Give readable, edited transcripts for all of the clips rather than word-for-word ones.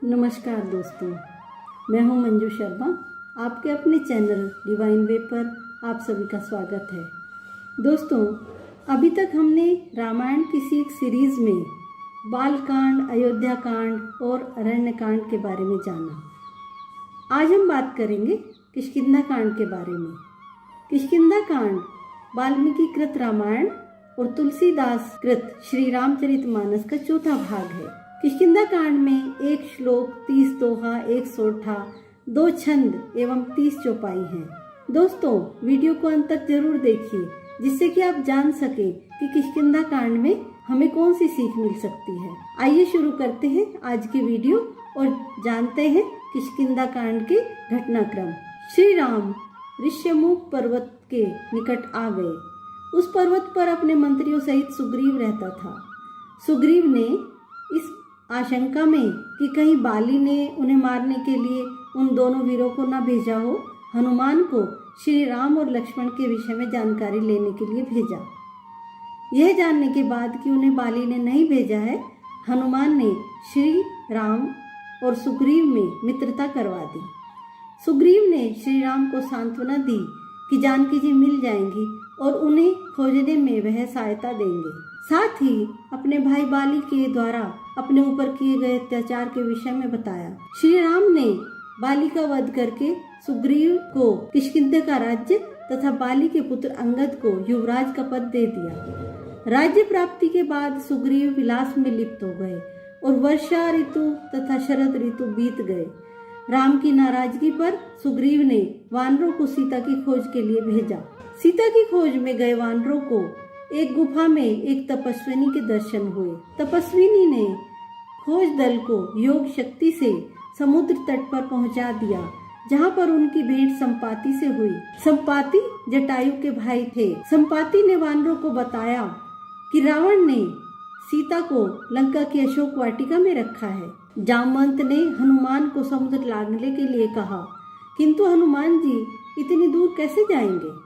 नमस्कार दोस्तों, मैं हूं मंजू शर्मा। आपके अपने चैनल डिवाइन वे पर आप सभी का स्वागत है। दोस्तों, अभी तक हमने रामायण की एक सीरीज में बालकांड, अयोध्या कांड और अरण्य कांड के बारे में जाना। आज हम बात करेंगे किष्किंधा कांड के बारे में। किष्किंधा कांड वाल्मीकि कृत रामायण और तुलसीदास कृत श्री रामचरितमानस का चौथा भाग है। किष्किंधा कांड में 1 श्लोक, 30 दोहा, 1 सोठा, 2 छंद एवं 30 चौपाई हैं। दोस्तों, वीडियो को अंत तक जरूर देखिए, जिससे कि आप जान सके कि किष्किंधा कांड में हमें कौन सी सीख मिल सकती है। आइए शुरू करते हैं आज की वीडियो और जानते हैं किष्किंधा कांड के घटनाक्रम। श्री राम ऋष्यमुख पर्वत के निकट आ गए। उस पर्वत पर अपने मंत्रियों सहित सुग्रीव रहता था। सुग्रीव ने इस आशंका में कि कहीं बाली ने उन्हें मारने के लिए उन दोनों वीरों को न भेजा हो, हनुमान को श्री राम और लक्ष्मण के विषय में जानकारी लेने के लिए भेजा। यह जानने के बाद कि उन्हें बाली ने नहीं भेजा है, हनुमान ने श्री राम और सुग्रीव में मित्रता करवा दी। सुग्रीव ने श्री राम को सांत्वना दी कि जानकी जी मिल जाएंगी और उन्हें खोजने में वह सहायता देंगे। साथ ही अपने भाई बाली के द्वारा अपने ऊपर किए गए अत्याचार के विषय में बताया। श्री राम ने बाली का वध करके सुग्रीव को किष्किंधा का राज्य तथा बाली के पुत्र अंगद को युवराज का पद दे दिया। राज्य प्राप्ति के बाद सुग्रीव विलास में लिप्त हो गए और वर्षा ऋतु तथा शरद ऋतु बीत गए। राम की नाराजगी पर सुग्रीव ने वानरों को सीता की खोज के लिए भेजा। सीता की खोज में गए वानरों को एक गुफा में एक तपस्विनी के दर्शन हुए। तपस्विनी ने खोज दल को योग शक्ति से समुद्र तट पर पहुंचा दिया, जहां पर उनकी भेंट संपाति से हुई। संपाति जटायु के भाई थे। संपाति ने वानरों को बताया कि रावण ने सीता को लंका की अशोक वाटिका में रखा है। जामवंत ने हनुमान को समुद्र लांघने के लिए कहा, किंतु हनुमान जी इतनी दूर कैसे जाएंगे?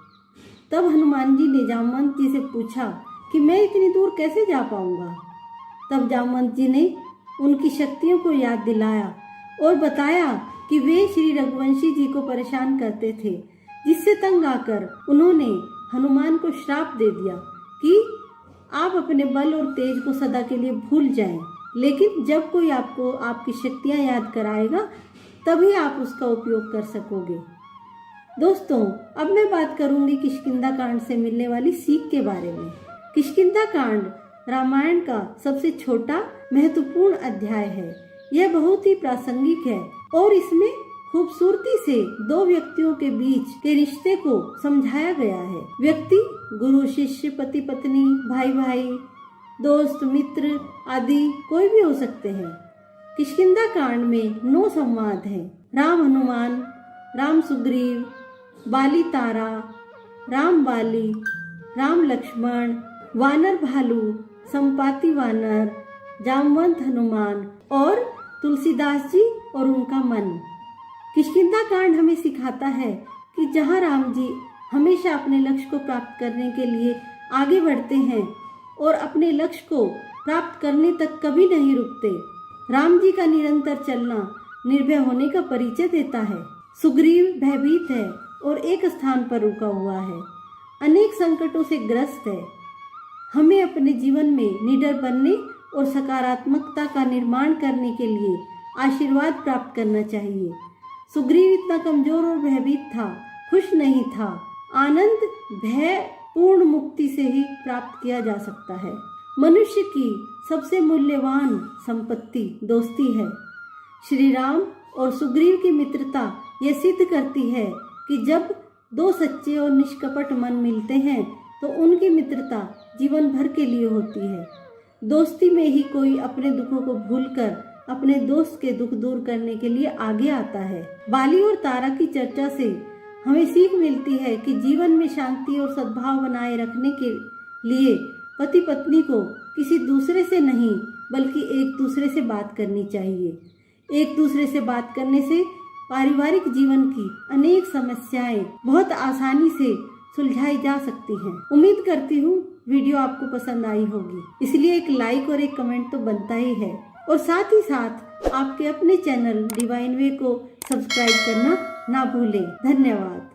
तब हनुमान जी ने जामवंत जी से पूछा कि मैं इतनी दूर कैसे जा पाऊंगा? तब जामवंत जी ने उनकी शक्तियों को याद दिलाया और बताया कि वे श्री रघुवंशी जी को परेशान करते थे, जिससे तंग आकर उन्होंने हनुमान को श्राप दे दिया कि आप अपने बल और तेज को सदा के लिए भूल जाएं, लेकिन जब कोई आपको आपकी शक्तियां याद कराएगा तभी आप उसका उपयोग कर सकोगे। दोस्तों, अब मैं बात करूंगी किष्किंधा कांड से मिलने वाली सीख के बारे में। किष्किंधा कांड रामायण का सबसे छोटा महत्वपूर्ण अध्याय है। यह बहुत ही प्रासंगिक है और इसमें खूबसूरती से 2 व्यक्तियों के बीच के रिश्ते को समझाया गया है। व्यक्ति गुरु शिष्य, पति पत्नी, भाई भाई, दोस्त मित्र आदि कोई भी हो सकते हैं। किष्किंधा कांड में 9 संवाद हैं। राम हनुमान, राम सुग्रीव, बाली तारा, राम बाली, राम लक्ष्मण, वानर भालू, संपाति वानर, जामवंत हनुमान और तुलसीदास जी और उनका मन। किष्किंधा कांड हमें सिखाता है कि जहाँ राम जी हमेशा अपने लक्ष्य को प्राप्त करने के लिए आगे बढ़ते हैं और अपने लक्ष्य को प्राप्त करने तक कभी नहीं रुकते। राम जी का निरंतर चलना निर्भय होने का परिचय देता है। सुग्रीव भयभीत है और एक स्थान पर रुका हुआ है, अनेक संकटों से ग्रस्त है। हमें अपने जीवन में निडर बनने और सकारात्मकता का निर्माण करने के लिए आशीर्वाद प्राप्त करना चाहिए। सुग्रीव इतना कमजोर और भयभीत था, खुश नहीं था। आनंद भय पूर्ण मुक्ति से ही प्राप्त किया जा सकता है। मनुष्य की सबसे मूल्यवान संपत्ति दोस्ती है। श्री राम और सुग्रीव की मित्रता यह सिद्ध करती है कि जब 2 सच्चे और निष्कपट मन मिलते हैं तो उनकी मित्रता जीवन भर के लिए होती है। दोस्ती में ही कोई अपने दुखों को भूलकर अपने दोस्त के दुख दूर करने के लिए आगे आता है। बाली और तारा की चर्चा से हमें सीख मिलती है कि जीवन में शांति और सद्भाव बनाए रखने के लिए पति पत्नी को किसी दूसरे से नहीं बल्कि एक दूसरे से बात करनी चाहिए। एक दूसरे से बात करने से पारिवारिक जीवन की अनेक समस्याएं बहुत आसानी से सुलझाई जा सकती हैं। उम्मीद करती हूँ वीडियो आपको पसंद आई होगी, इसलिए एक लाइक और एक कमेंट तो बनता ही है और साथ ही साथ आपके अपने चैनल डिवाइन वे को सब्सक्राइब करना ना भूलें। धन्यवाद।